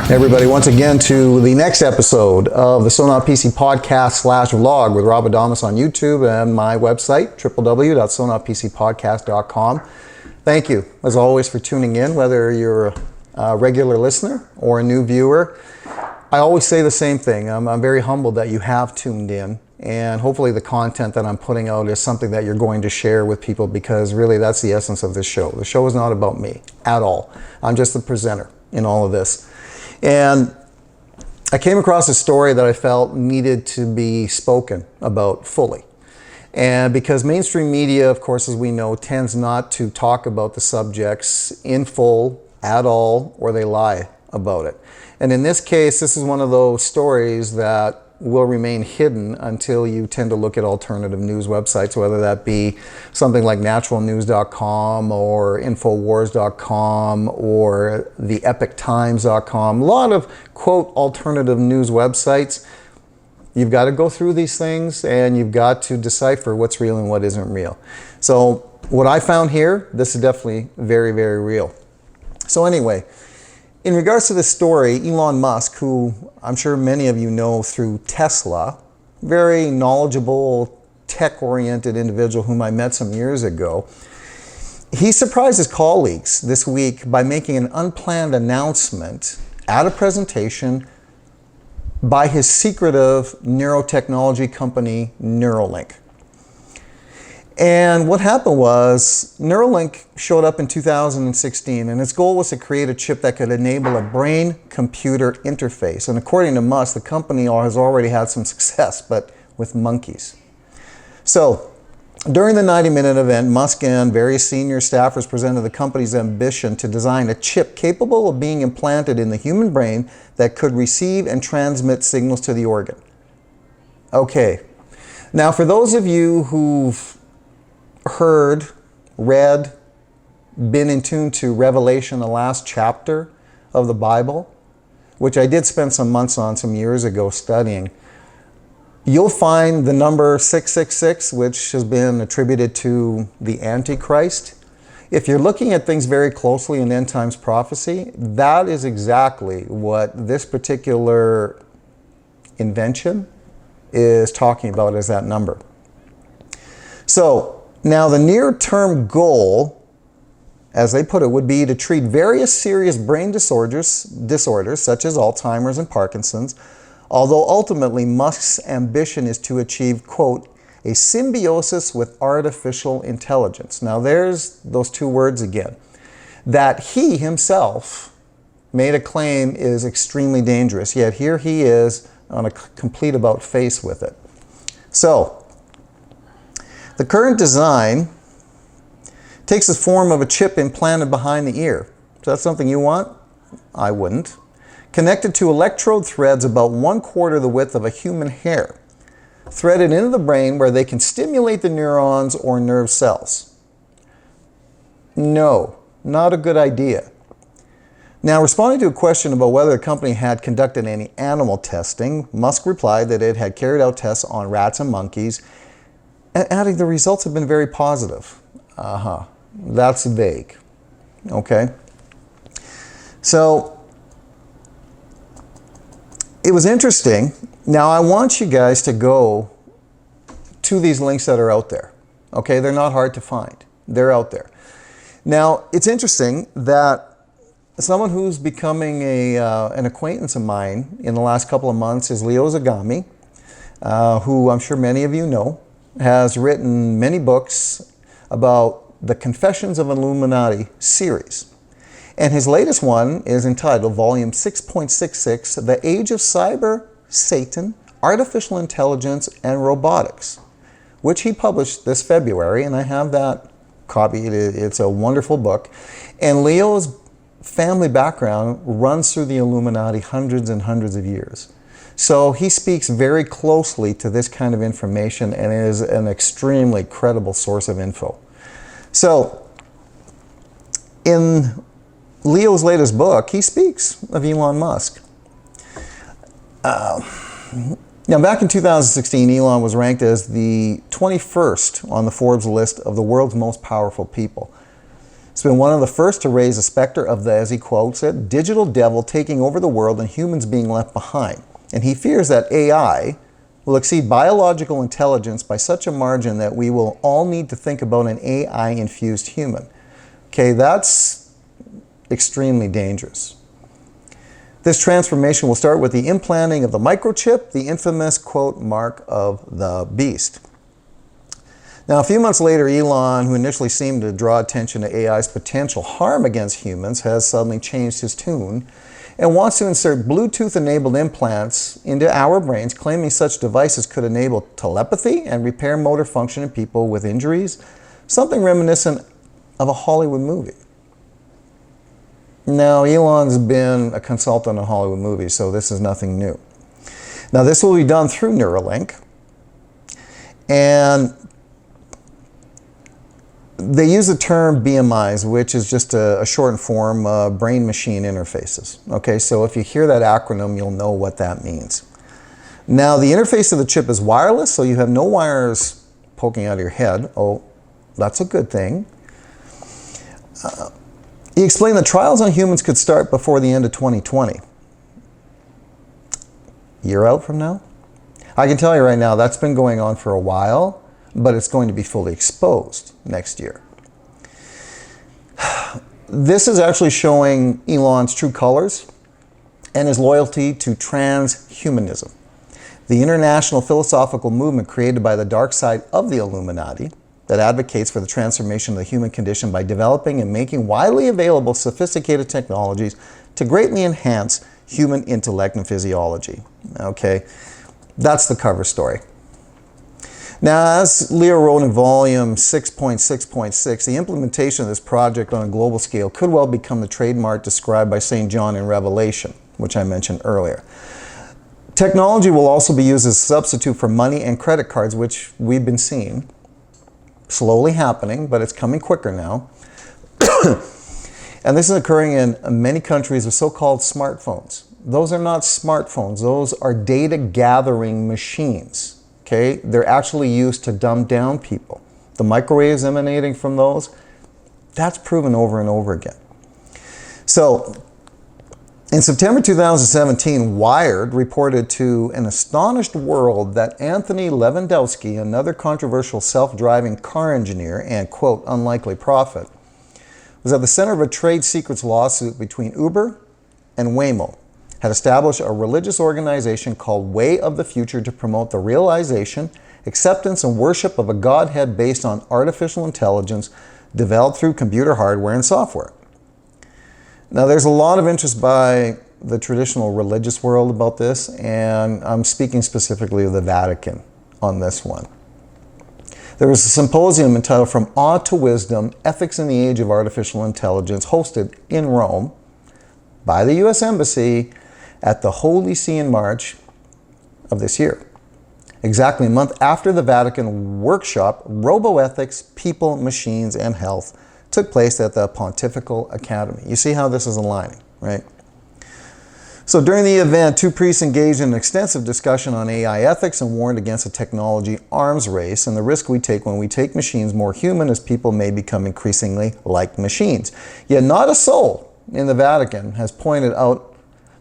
Hey everybody, once again to the next episode of the Sonar PC podcast / vlog with Rob Adamus on YouTube and my website, www.sonarpcpodcast.com. Thank you, as always, for tuning in, whether you're a regular listener or a new viewer. I always say the same thing. I'm very humbled that you have tuned in, and hopefully the content that I'm putting out is something that you're going to share with people, because really that's the essence of this show. The show is not about me at all. I'm just the presenter in all of this. And I came across a story that I felt needed to be spoken about fully. And because mainstream media, of course, as we know, tends not to talk about the subjects in full at all, or they lie about it. And in this case, this is one of those stories that will remain hidden until you tend to look at alternative news websites, whether that be something like naturalnews.com or infowars.com or the epictimes.com. A lot of, quote, alternative news websites. You've got to go through these things and you've got to decipher what's real and what isn't real. So what I found here, this is definitely very, very real. So anyway, in regards to this story, Elon Musk, who I'm sure many of you know through Tesla, very knowledgeable, tech-oriented individual whom I met some years ago, he surprised his colleagues this week by making an unplanned announcement at a presentation by his secretive neurotechnology company, Neuralink. And what happened was, Neuralink showed up in 2016, and its goal was to create a chip that could enable a brain-computer interface. And according to Musk, the company has already had some success, but with monkeys. So, during the 90-minute event, Musk and various senior staffers presented the company's ambition to design a chip capable of being implanted in the human brain that could receive and transmit signals to the organ. Okay, now for those of you who've heard, read, been in tune to Revelation, the last chapter of the Bible, which I did spend some months on some years ago studying, you'll find the number 666, which has been attributed to the Antichrist. If you're looking at things very closely in end times prophecy, that is exactly what this particular invention is talking about, as that number. So, now, the near-term goal, as they put it, would be to treat various serious brain disorders such as Alzheimer's and Parkinson's, although ultimately Musk's ambition is to achieve, quote, a symbiosis with artificial intelligence. Now, there's those two words again, that he himself made a claim is extremely dangerous, yet here he is on a complete about-face with it. So, the current design takes the form of a chip implanted behind the ear. So that's something you want? I wouldn't. Connected to electrode threads about 1/4 the width of a human hair, threaded into the brain where they can stimulate the neurons or nerve cells. No, not a good idea. Now, responding to a question about whether the company had conducted any animal testing, Musk replied that it had carried out tests on rats and monkeys, adding the results have been very positive. That's vague. Okay. So, it was interesting. Now, I want you guys to go to these links that are out there. Okay, they're not hard to find. They're out there. Now, it's interesting that someone who's becoming an acquaintance of mine in the last couple of months is Leo Zagami, who I'm sure many of you know, has written many books about the Confessions of Illuminati series. And his latest one is entitled Volume 6.66, The Age of Cyber, Satan, Artificial Intelligence, and Robotics, which he published this February, and I have that copy. It's a wonderful book. And Leo's family background runs through the Illuminati hundreds and hundreds of years. So he speaks very closely to this kind of information and is an extremely credible source of info. So, in Leo's latest book, he speaks of Elon Musk. Now, back in 2016, Elon was ranked as the 21st on the Forbes list of the world's most powerful people. It's been one of the first to raise the specter of the, as he quotes it, digital devil taking over the world and humans being left behind. And he fears that AI will exceed biological intelligence by such a margin that we will all need to think about an AI-infused human. Okay, that's extremely dangerous. This transformation will start with the implanting of the microchip, the infamous, quote, mark of the beast. Now, a few months later, Elon, who initially seemed to draw attention to AI's potential harm against humans, has suddenly changed his tune and wants to insert Bluetooth-enabled implants into our brains, claiming such devices could enable telepathy and repair motor function in people with injuries, something reminiscent of a Hollywood movie. Now, Elon's been a consultant on Hollywood movies, so this is nothing new. Now, this will be done through Neuralink, and they use the term BMIs, which is just a shortened form of brain-machine interfaces. Okay, so if you hear that acronym, you'll know what that means. Now, the interface of the chip is wireless, so you have no wires poking out of your head. Oh, that's a good thing. He explained that trials on humans could start before the end of 2020. Year out from now? I can tell you right now, that's been going on for a while, but it's going to be fully exposed next year. This is actually showing Elon's true colors and his loyalty to transhumanism, the international philosophical movement created by the dark side of the Illuminati that advocates for the transformation of the human condition by developing and making widely available sophisticated technologies to greatly enhance human intellect and physiology. Okay, that's the cover story. Now, as Leo wrote in volume 6.6.6, the implementation of this project on a global scale could well become the trademark described by St. John in Revelation, which I mentioned earlier. Technology will also be used as a substitute for money and credit cards, which we've been seeing. Slowly happening, but it's coming quicker now. And this is occurring in many countries with so-called smartphones. Those are not smartphones. Those are data gathering machines. Okay, they're actually used to dumb down people. The microwaves emanating from those, that's proven over and over again. So, in September 2017, Wired reported to an astonished world that Anthony Lewandowski, another controversial self-driving car engineer and, quote, unlikely prophet, was at the center of a trade secrets lawsuit between Uber and Waymo, had established a religious organization called Way of the Future to promote the realization, acceptance, and worship of a Godhead based on artificial intelligence developed through computer hardware and software. Now, there's a lot of interest by the traditional religious world about this, and I'm speaking specifically of the Vatican on this one. There was a symposium entitled From Awe to Wisdom, Ethics in the Age of Artificial Intelligence, hosted in Rome by the U.S. Embassy at the Holy See in March of this year. Exactly a month after the Vatican workshop, Roboethics, People, Machines, and Health took place at the Pontifical Academy. You see how this is aligning, right? So during the event, two priests engaged in an extensive discussion on AI ethics and warned against a technology arms race and the risk we take when we take machines more human, as people may become increasingly like machines. Yet not a soul in the Vatican has pointed out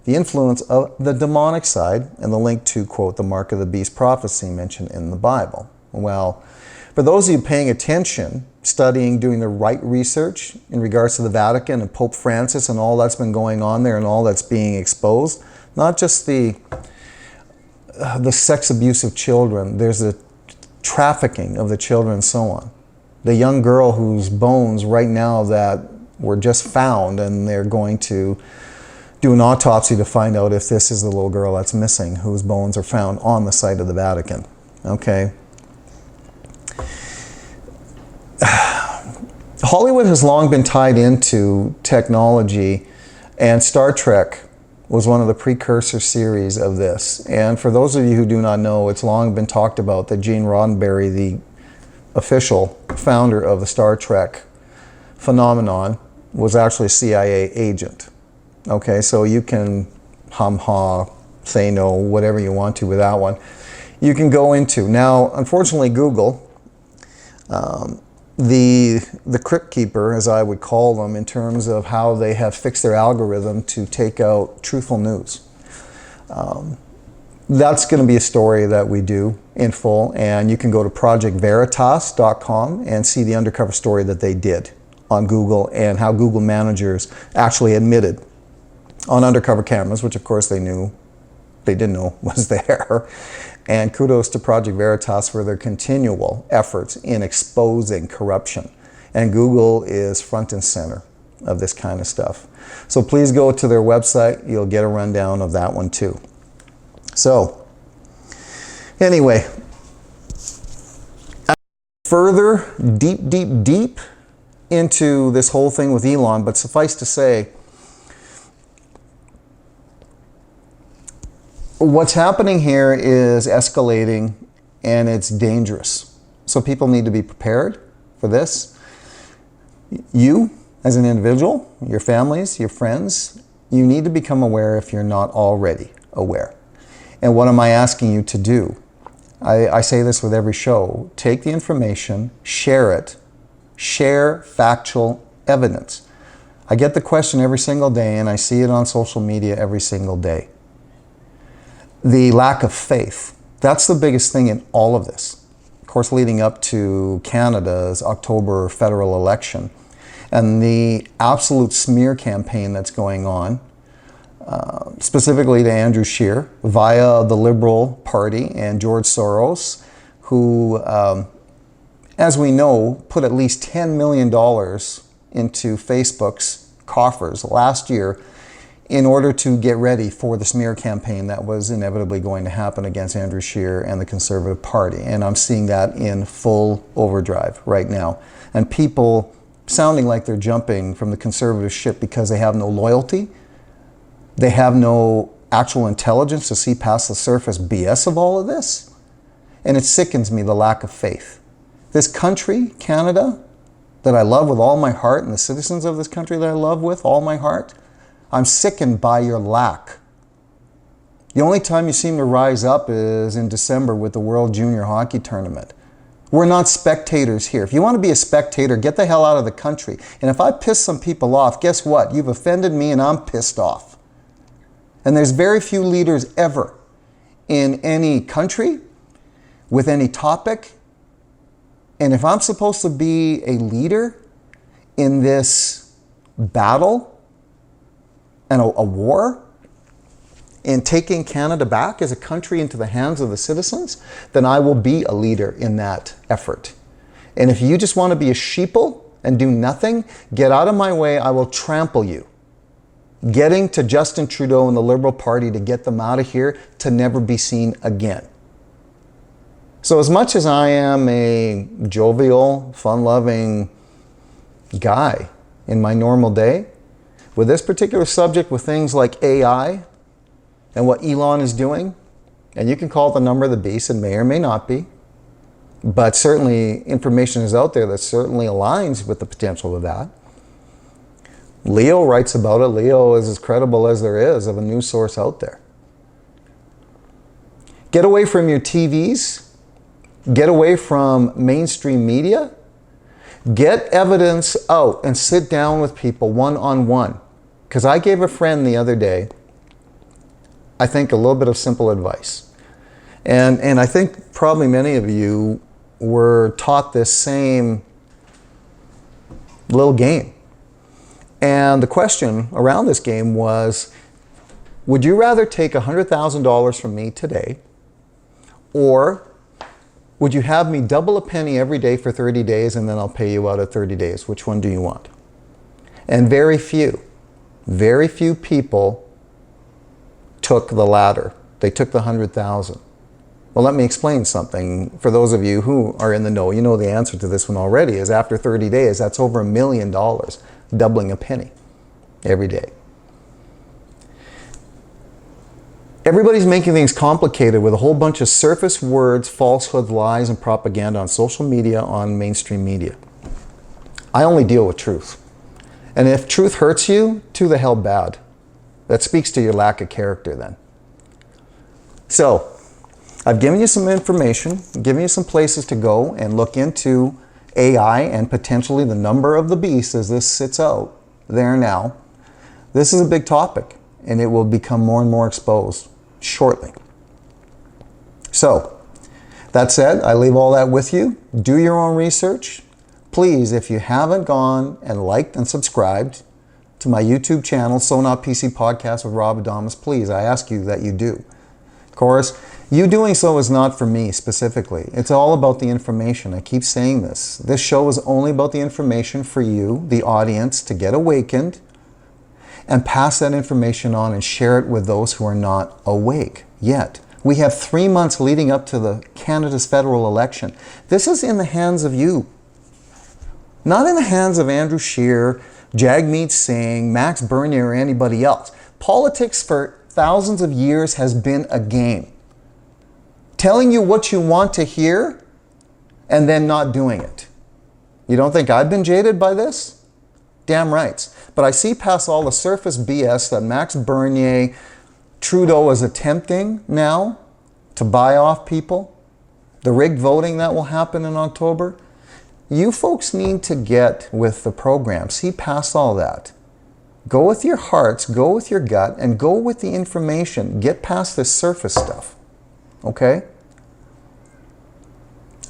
the influence of the demonic side and the link to, quote, the mark of the beast prophecy mentioned in the Bible. Well, for those of you paying attention, studying, doing the right research in regards to the Vatican and Pope Francis and all that's been going on there and all that's being exposed, not just the sex abuse of children, there's the trafficking of the children and so on. The young girl whose bones right now that were just found, and they're going to do an autopsy to find out if this is the little girl that's missing, whose bones are found on the site of the Vatican. Okay. Hollywood has long been tied into technology, and Star Trek was one of the precursor series of this. And for those of you who do not know, it's long been talked about that Gene Roddenberry, the official founder of the Star Trek phenomenon, was actually a CIA agent. Okay, so you can hum-ha, say no, whatever you want to with that one. You can go into, now, unfortunately, Google the crypt keeper, as I would call them, in terms of how they have fixed their algorithm to take out truthful news. That's going to be a story that we do in full, and you can go to projectveritas.com and see the undercover story that they did on Google and how Google managers actually admitted on undercover cameras, which of course they didn't know was there. And kudos to Project Veritas for their continual efforts in exposing corruption. And Google is front and center of this kind of stuff. So please go to their website. You'll get a rundown of that one too. So anyway, further deep into this whole thing with Elon, but suffice to say, what's happening here is escalating and it's dangerous. So people need to be prepared for this. You, as an individual, your families, your friends, you need to become aware if you're not already aware. And what am I asking you to do? I say this with every show. Take the information, share it, share factual evidence. I get the question every single day and I see it on social media every single day. The lack of faith. That's the biggest thing in all of this. Of course, leading up to Canada's October federal election and the absolute smear campaign that's going on, specifically to Andrew Scheer via the Liberal Party and George Soros, who, as we know, put at least $10 million into Facebook's coffers last year in order to get ready for the smear campaign that was inevitably going to happen against Andrew Scheer and the Conservative Party. And I'm seeing that in full overdrive right now. And people sounding like they're jumping from the Conservative ship because they have no loyalty. They have no actual intelligence to see past the surface BS of all of this. And it sickens me, the lack of faith. This country, Canada, that I love with all my heart, and the citizens of this country that I love with all my heart, I'm sickened by your lack. The only time you seem to rise up is in December with the World Junior Hockey Tournament. We're not spectators here. If you want to be a spectator, get the hell out of the country. And if I piss some people off, guess what? You've offended me and I'm pissed off. And there's very few leaders ever in any country with any topic. And if I'm supposed to be a leader in this battle and a war in taking Canada back as a country into the hands of the citizens, then I will be a leader in that effort. And if you just want to be a sheeple and do nothing, get out of my way, I will trample you. Getting to Justin Trudeau and the Liberal Party to get them out of here to never be seen again. So as much as I am a jovial, fun-loving guy in my normal day, with this particular subject, with things like AI and what Elon is doing, and you can call it the number of the beast, it may or may not be, but certainly information is out there that certainly aligns with the potential of that. Leo writes about it. Leo is as credible as there is of a news source out there. Get away from your TVs. Get away from mainstream media. Get evidence out and sit down with people one-on-one. Because I gave a friend the other day, I think, a little bit of simple advice. And I think probably many of you were taught this same little game. And the question around this game was, would you rather take $100,000 from me today, or would you have me double a penny every day for 30 days and then I'll pay you out at 30 days? Which one do you want? And very few people took the latter. They took the 100,000. Well, let me explain something. For those of you who are in the know, you know the answer to this one already, is after 30 days, that's over $1 million, doubling a penny every day. Everybody's making things complicated with a whole bunch of surface words, falsehoods, lies, and propaganda on social media, on mainstream media. I only deal with truth. And if truth hurts you, to the hell bad. That speaks to your lack of character then. So, I've given you some information, given you some places to go and look into AI and potentially the number of the beast as this sits out there now. This is a big topic, and it will become more and more exposed shortly. So, that said, I leave all that with you. Do your own research. Please, if you haven't gone and liked and subscribed to my YouTube channel, So Not PC Podcast with Rob Adamus, please, I ask you that you do. Of course, you doing so is not for me specifically. It's all about the information. I keep saying this. This show is only about the information for you, the audience, to get awakened and pass that information on and share it with those who are not awake yet. We have 3 months leading up to the Canada's federal election. This is in the hands of you. Not in the hands of Andrew Scheer, Jagmeet Singh, Max Bernier, or anybody else. Politics for thousands of years has been a game. Telling you what you want to hear and then not doing it. You don't think I've been jaded by this? Damn rights. But I see past all the surface BS that Max Bernier, Trudeau is attempting now to buy off people. The rigged voting that will happen in October. You folks need to get with the program. See past all that. Go with your hearts, go with your gut, and go with the information. Get past this surface stuff. Okay?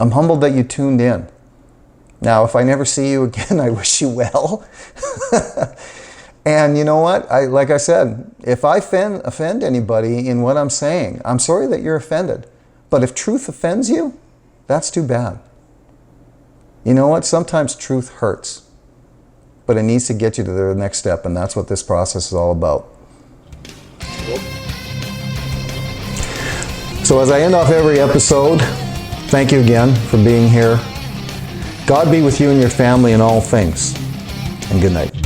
I'm humbled that you tuned in. Now, if I never see you again, I wish you well. And you know what? Like I said, if I offend anybody in what I'm saying, I'm sorry that you're offended. But if truth offends you, that's too bad. You know what? Sometimes truth hurts. But it needs to get you to the next step, and that's what this process is all about. So as I end off every episode, thank you again for being here. God be with you and your family in all things. And good night.